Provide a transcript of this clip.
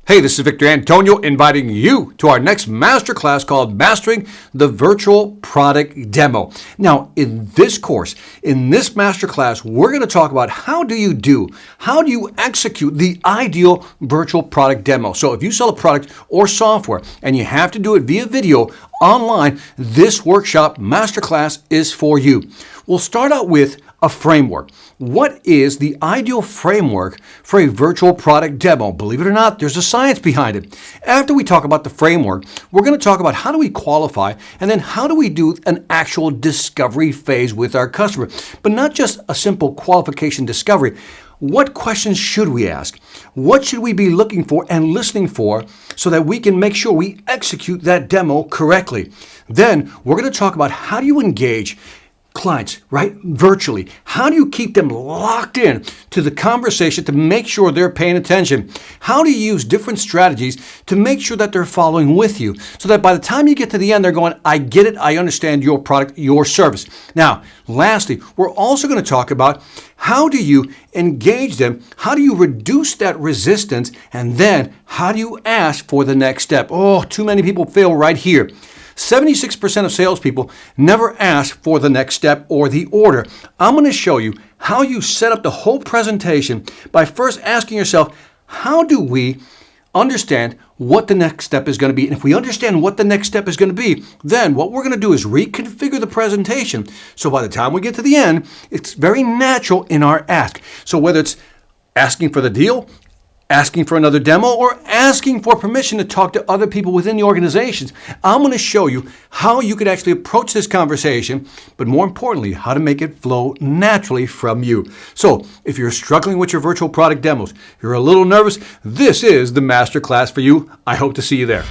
Hey, this is Victor Antonio inviting you to our next masterclass called Mastering the Virtual Product Demo. Now, in this course, in this masterclass, we're going to talk about how do you execute the ideal virtual product demo. So if you sell a product or software and you have to do it via video online, this workshop masterclass is for you. We'll start out with a framework. What is the ideal framework for a virtual product demo? Believe it or not, there's a science behind it. After we talk about the framework, we're going to talk about how do we qualify and then how do we do an actual discovery phase with our customer. But not just a simple qualification discovery. What questions should we ask? What should we be looking for and listening for so that we can make sure we execute that demo correctly? Then we're going to talk about how do you engage clients, right? Virtually. How do you keep them locked in to the conversation to make sure they're paying attention? How do you use different strategies to make sure that they're following with you so that by the time you get to the end, they're going, I get it, I understand your product, your service. Now, lastly, we're also going to talk about how do you engage them? How do you reduce that resistance? And then how do you ask for the next step? Oh, too many people fail right here. 76% of salespeople never ask for the next step or the order. I'm going to show you how you set up the whole presentation by first asking yourself, how do we understand what the next step is going to be? And if we understand what the next step is going to be, then what we're going to do is reconfigure the presentation. So by the time we get to the end, it's very natural in our ask. So whether it's asking for the deal, asking for another demo, or asking for permission to talk to other people within the organizations, I'm going to show you how you could actually approach this conversation, but more importantly, how to make it flow naturally from you. So if you're struggling with your virtual product demos, you're a little nervous, this is the masterclass for you. I hope to see you there.